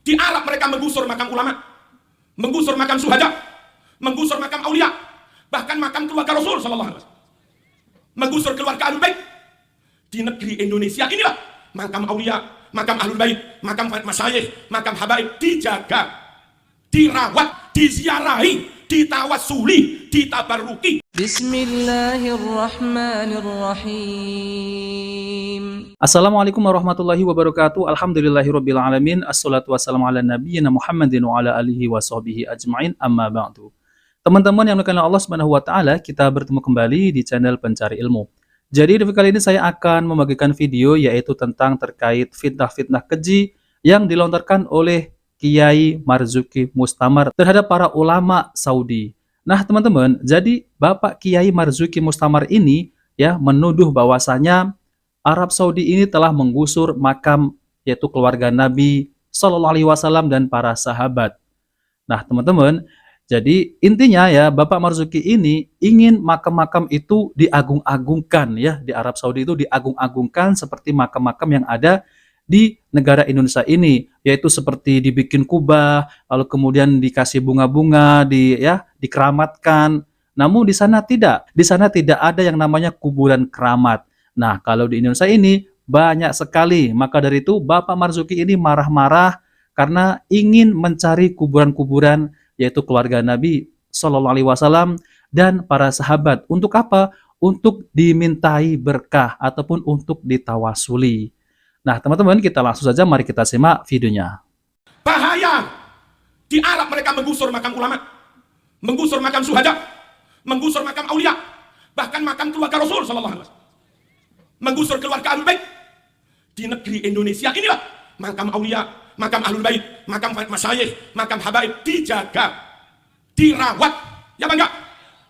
Di Arab mereka menggusur makam ulama, menggusur makam syuhada, menggusur makam aulia, bahkan makam keluarga Rasul sallallahu alaihi wasallam, menggusur keluarga Ahlul Bait. Di negeri Indonesia inilah makam aulia, makam Ahlul Bait, makam masyayikh, makam habaib dijaga, dirawat, diziarahi, ditawasuli, ditabarruki. Bismillahirrahmanirrahim. Assalamualaikum warahmatullahi wabarakatuh. Alhamdulillahirabbil alamin. Assalatu wassalamu ala nabiyyina Muhammadin wa ala alihi washabihi ajmain. Amma ba'du. Teman-teman yang dimuliakan Allah Subhanahu wa taala, kita bertemu kembali di channel Pencari Ilmu. Jadi di video kali ini saya akan membagikan video yaitu tentang terkait fitnah-fitnah keji yang dilontarkan oleh Kiai Marzuki Mustamar terhadap para ulama Saudi. Nah teman-teman, jadi Bapak Kiai Marzuki Mustamar ini ya menuduh bahwasanya Arab Saudi ini telah menggusur makam yaitu keluarga Nabi Shallallahu Alaihi Wasallam dan para sahabat. Nah teman-teman, jadi intinya ya Bapak Marzuki ini ingin makam-makam itu diagung-agungkan ya, di Arab Saudi itu diagung-agungkan seperti makam-makam yang ada di negara Indonesia ini, yaitu seperti dibikin kubah, lalu kemudian dikasih bunga-bunga, dikeramatkan. Namun di sana tidak ada yang namanya kuburan keramat. Nah, kalau di Indonesia ini banyak sekali. Maka dari itu Bapak Marzuki ini marah-marah karena ingin mencari kuburan-kuburan yaitu keluarga Nabi Shallallahu Alaihi Wasallam dan para sahabat. Untuk apa? Untuk dimintai berkah ataupun untuk ditawasuli. Nah teman-teman, kita langsung saja mari kita simak videonya. Bahaya! Di Arab mereka menggusur makam ulama, menggusur makam syuhada, menggusur makam aulia, bahkan makam keluarga Rasul sallallahu alaihi wasallam, menggusur keluarga Ahlul Bait. Di negeri Indonesia inilah makam aulia, makam Ahlul Bait, makam masyayikh, makam habaib dijaga, dirawat, ya bangga,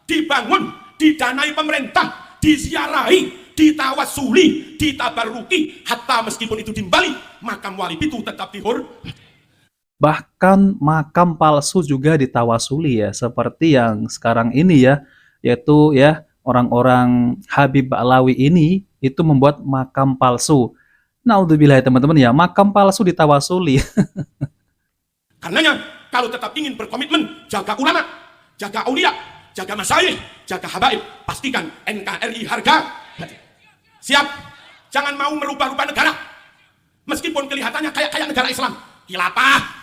dibangun, didanai pemerintah, diziarahi, ditawasuli, ditabarruki, hatta meskipun itu timbali makam wali itu tetap dihormati. Bahkan makam palsu juga ditawasuli ya, seperti yang sekarang ini ya, yaitu ya orang-orang Habib Ba'lawi ini itu membuat makam palsu. Naudzubillah ya teman-teman ya, makam palsu ditawasuli. Karenanya kalau tetap ingin berkomitmen jaga ulama, jaga aulia, jaga masyayikh, jaga habaib, pastikan NKRI harga siap. Jangan mau merubah-rubah negara meskipun kelihatannya kayak negara Islam. Khilafah,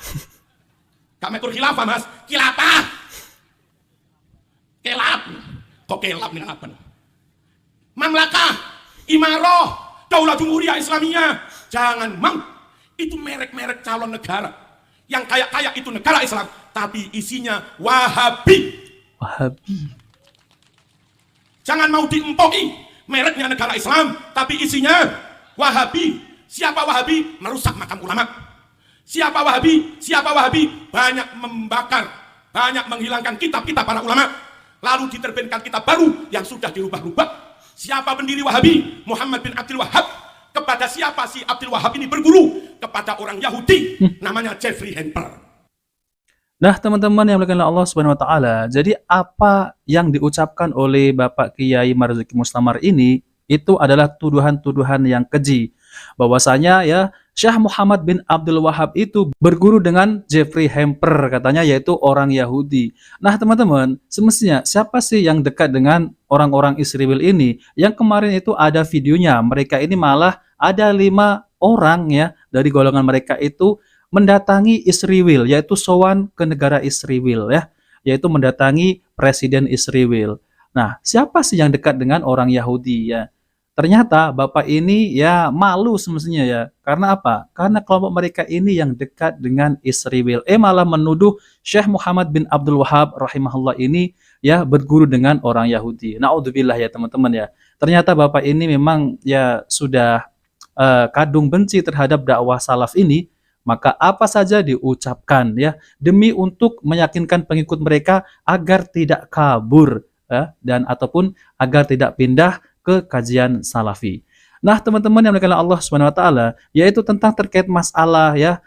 gak mekur khilafah mas, khilafah, kelap, kok kelap nih apa? Mamlakah, imaroh, daulah jumhuriyah Islamiyah. Jangan mang, itu merek-merek calon negara yang kayak itu negara Islam tapi isinya Wahabi. Jangan mau diempoki mereknya negara Islam tapi isinya Wahabi. Siapa Wahabi? Merusak makam ulama. Siapa Wahabi? Banyak membakar, banyak menghilangkan kitab-kitab para ulama, lalu diterbitkan kitab baru yang sudah dirubah-rubah. Siapa pendiri Wahabi? Muhammad bin Abdul Wahab. Kepada siapa si Abdul Wahab ini berguru? Kepada orang Yahudi namanya Jeffrey Hamper. Nah teman-teman yang dimuliakan Allah Subhanahu wa taala, jadi apa yang diucapkan oleh Bapak Kiai Marzuki Mustamar ini itu adalah tuduhan-tuduhan yang keji. Bahwasanya ya Syekh Muhammad bin Abdul Wahab itu berguru dengan Jeffrey Hamper katanya, yaitu orang Yahudi. Nah teman-teman, semestinya siapa sih yang dekat dengan orang-orang Israel ini? Yang kemarin itu ada videonya, mereka ini malah ada 5 orang ya dari golongan mereka itu mendatangi Israel, yaitu sowan ke negara Israel ya, yaitu mendatangi Presiden Israel. Nah, siapa sih yang dekat dengan orang Yahudi ya? Ternyata Bapak ini ya malu semestinya ya. Karena apa? Karena kelompok mereka ini yang dekat dengan Israel. Malah menuduh Syekh Muhammad bin Abdul Wahab rahimahullah ini ya berguru dengan orang Yahudi. Naudzubillah ya teman-teman ya. Ternyata Bapak ini memang ya sudah kadung benci terhadap dakwah salaf ini. Maka apa saja diucapkan ya demi untuk meyakinkan pengikut mereka agar tidak kabur ya, dan ataupun agar tidak pindah ke kajian salafi. Nah teman-teman yang dimuliakan Allah Subhanahu wa taala, yaitu tentang terkait masalah ya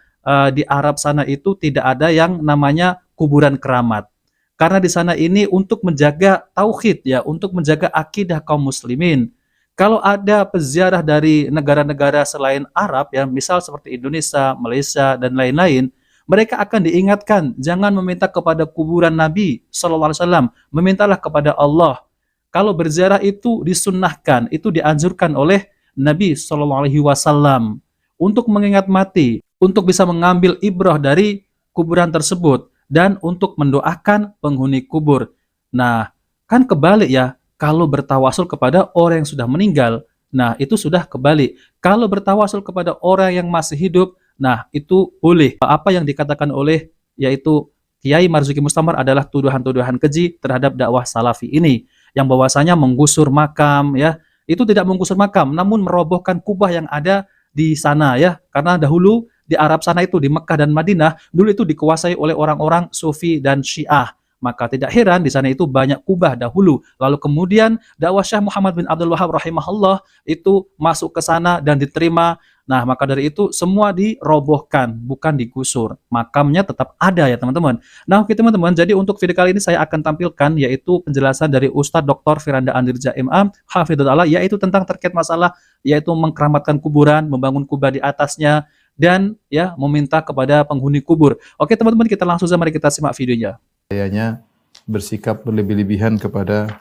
di Arab sana itu tidak ada yang namanya kuburan keramat. Karena di sana ini untuk menjaga tauhid ya, untuk menjaga akidah kaum muslimin. Kalau ada peziarah dari negara-negara selain Arab ya, misal seperti Indonesia, Malaysia dan lain-lain, mereka akan diingatkan, jangan meminta kepada kuburan Nabi SAW, memintalah kepada Allah. Kalau berziarah itu disunnahkan, itu dianjurkan oleh Nabi SAW untuk mengingat mati, untuk bisa mengambil ibrah dari kuburan tersebut, dan untuk mendoakan penghuni kubur. Nah, kan kebalik ya, kalau bertawasul kepada orang yang sudah meninggal, nah itu sudah kebalik. Kalau bertawasul kepada orang yang masih hidup, nah itu boleh. Apa yang dikatakan oleh yaitu Kiai Marzuki Mustamar adalah tuduhan-tuduhan keji terhadap dakwah salafi ini, yang bahwasanya menggusur makam ya, itu tidak menggusur makam, namun merobohkan kubah yang ada di sana ya, karena dahulu di Arab sana itu, di Mekah dan Madinah, dulu itu dikuasai oleh orang-orang Sufi dan Syiah. Maka tidak heran di sana itu banyak kubah dahulu. Lalu kemudian dakwah Syekh Muhammad bin Abdul Wahab rahimahullah itu masuk ke sana dan diterima. Nah, maka dari itu semua dirobohkan, bukan digusur. Makamnya tetap ada ya teman-teman. Nah, oke teman-teman, jadi untuk video kali ini saya akan tampilkan yaitu penjelasan dari Ustadz Dr. Firanda Anirja MA Hafidhullah, yaitu tentang terkait masalah yaitu mengkeramatkan kuburan, membangun kubah di atasnya, dan ya meminta kepada penghuni kubur. Oke teman-teman, kita langsung saja, mari kita simak videonya. Kayaknya bersikap berlebih-lebihan kepada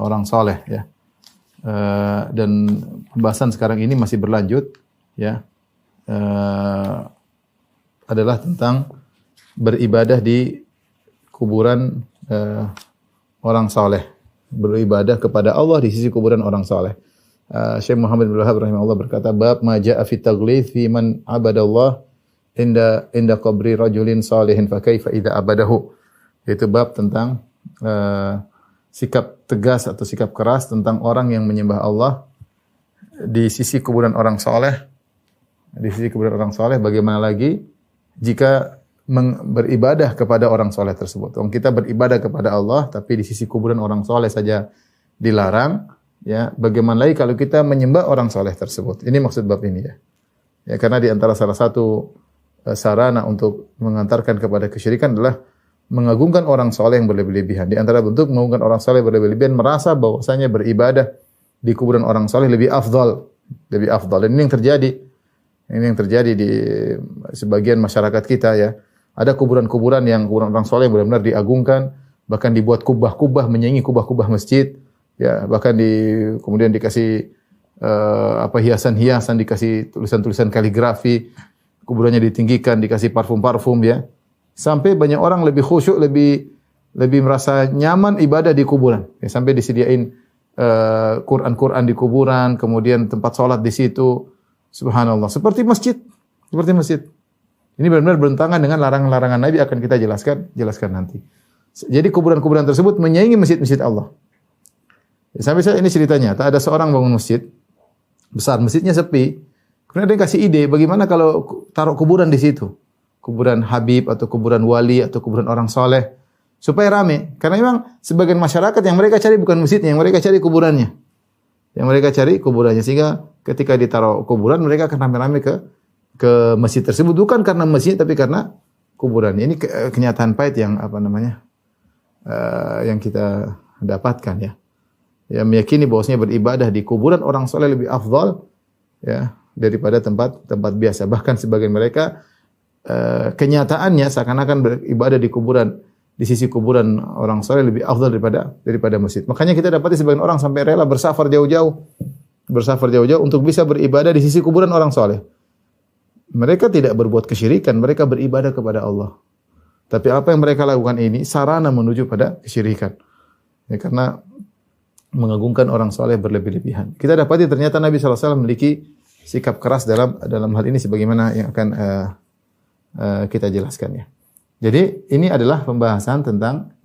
orang soleh ya. Dan pembahasan sekarang ini masih berlanjut ya. Adalah tentang beribadah di kuburan orang soleh, beribadah kepada Allah di sisi kuburan orang soleh. Syekh Muhammad bin Wahab rahimahullah berkata, bab ma jaa fi taghlith fi man abadallah inda qabri rajulin salihin fa kaifa idza abadahu. Itu bab tentang sikap tegas atau sikap keras tentang orang yang menyembah Allah di sisi kuburan orang soleh. Di sisi kuburan orang soleh, bagaimana lagi jika beribadah kepada orang soleh tersebut. Kita beribadah kepada Allah, tapi di sisi kuburan orang soleh saja dilarang. Ya, bagaimana lagi kalau kita menyembah orang soleh tersebut? Ini maksud bab ini ya. Ya, karena di antara salah satu sarana untuk mengantarkan kepada kesyirikan adalah mengagungkan orang soleh yang berlebih-lebihan. Di antara bentuk mengagungkan orang soleh berlebih-lebihan, merasa bahwasanya beribadah di kuburan orang soleh lebih afdal, lebih afdal. Dan ini yang terjadi. Ini yang terjadi di sebagian masyarakat kita ya. Ada kuburan-kuburan yang kuburan orang soleh benar-benar diagungkan, bahkan dibuat kubah-kubah menyaingi kubah-kubah masjid. Ya, bahkan kemudian dikasih hiasan-hiasan, dikasih tulisan-tulisan kaligrafi, kuburannya ditinggikan, dikasih parfum-parfum ya. Sampai banyak orang lebih khusyuk, lebih merasa nyaman ibadah di kuburan. Ya, sampai disediain Quran-Quran di kuburan, kemudian tempat sholat di situ. Subhanallah, seperti masjid, seperti masjid. Ini benar-benar bertentangan dengan larangan-larangan Nabi, akan kita jelaskan nanti. Jadi kuburan-kuburan tersebut menyaingi masjid-masjid Allah. Ya, sampai ini ceritanya, tak ada seorang bangun masjid besar, masjidnya sepi. Kemudian dia kasih ide, bagaimana kalau taruh kuburan di situ? Kuburan Habib atau kuburan wali atau kuburan orang soleh supaya rame. Karena memang sebagian masyarakat yang mereka cari bukan masjidnya, yang mereka cari kuburannya. Yang mereka cari kuburannya, sehingga ketika ditaruh kuburan mereka akan rame-rame ke masjid tersebut, bukan karena masjid tapi karena kuburannya. Ini kenyataan pahit yang yang kita dapatkan ya. Ya, meyakini bahwasanya beribadah di kuburan orang soleh lebih afdal ya daripada tempat biasa. Bahkan sebagian mereka kenyataannya seakan-akan beribadah di sisi kuburan orang soleh lebih afdal daripada masjid. Makanya kita dapati sebagian orang sampai rela bersafar jauh-jauh untuk bisa beribadah di sisi kuburan orang soleh. Mereka tidak berbuat kesyirikan, mereka beribadah kepada Allah. Tapi apa yang mereka lakukan ini sarana menuju pada kesyirikan. Ya, karena mengagungkan orang soleh berlebih-lebihan. Kita dapati ternyata Nabi SAW memiliki sikap keras dalam hal ini, sebagaimana yang akan kita jelaskan ya. Jadi ini adalah pembahasan tentang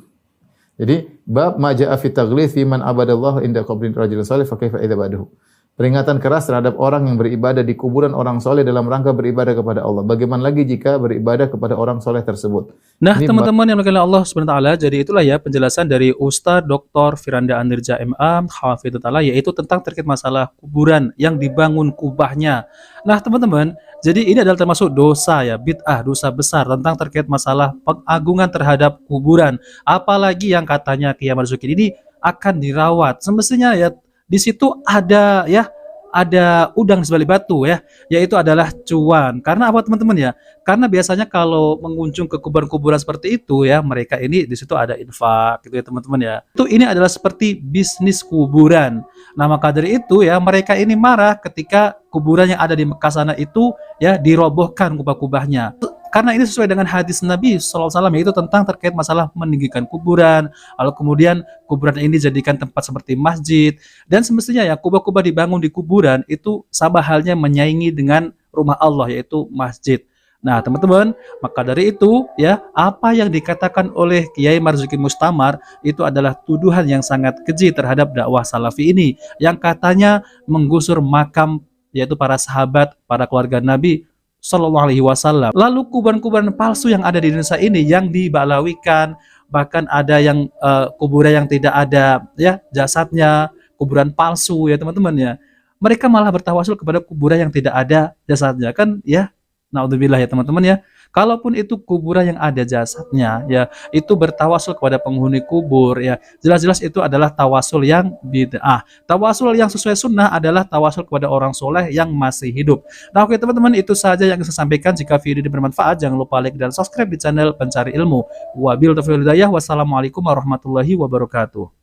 bab ma jaa fi taghlith fi man abadallahu inda qabrin rajulin salih fa kaifa idza badahu. Peringatan keras terhadap orang yang beribadah di kuburan orang soleh dalam rangka beribadah kepada Allah. Bagaimana lagi jika beribadah kepada orang soleh tersebut? Nah, teman-teman yang dimuliakan Allah Subhanahu wa taala, jadi itulah ya penjelasan dari Ustadz Dr. Firanda Anirja MA Hafidhullah, yaitu tentang terkait masalah kuburan yang dibangun kubahnya. Nah, teman-teman, jadi ini adalah termasuk dosa ya, bid'ah, dosa besar tentang terkait masalah pengagungan terhadap kuburan. Apalagi yang katanya Kiai Marzuki ini akan dirawat. Semestinya ya di situ ada ya ada udang di sebalik batu ya, yaitu adalah cuan. Karena apa teman-teman ya? Karena biasanya kalau mengunjung ke kuburan-kuburan seperti itu ya, mereka ini di situ ada infak gitu ya teman-teman ya. Itu ini adalah seperti bisnis kuburan. Nah, maka dari itu ya, mereka ini marah ketika kuburan yang ada di Mekah sana itu ya dirobohkan kubah-kubahnya. Karena ini sesuai dengan hadis Nabi SAW, yaitu tentang terkait masalah meninggikan kuburan, lalu kemudian kuburan ini dijadikan tempat seperti masjid, dan semestinya ya kubah-kubah dibangun di kuburan itu sama halnya menyaingi dengan rumah Allah, yaitu masjid. Nah teman-teman, maka dari itu ya, apa yang dikatakan oleh Kiai Marzuki Mustamar itu adalah tuduhan yang sangat keji terhadap dakwah salafi ini, yang katanya menggusur makam yaitu para sahabat, para keluarga Nabi Shallallahu Alaihi Wasallam. Lalu kuburan-kuburan palsu yang ada di Indonesia ini yang dibalawikan, bahkan ada yang kuburan yang tidak ada ya jasadnya, kuburan palsu ya teman-teman ya. Mereka malah bertawasul kepada kuburan yang tidak ada jasadnya kan ya. Naudzubillah ya teman-teman ya. Kalaupun itu kuburan yang ada jasadnya ya, itu bertawasul kepada penghuni kubur ya. Jelas-jelas itu adalah tawasul yang bid'ah. Tawasul yang sesuai sunnah adalah tawasul kepada orang soleh yang masih hidup. Nah oke teman-teman, itu saja yang saya sampaikan. Jika video ini bermanfaat, jangan lupa like dan subscribe di channel Pencari Ilmu. Wabillahi taufiq wal hidayah. Wassalamualaikum warahmatullahi wabarakatuh.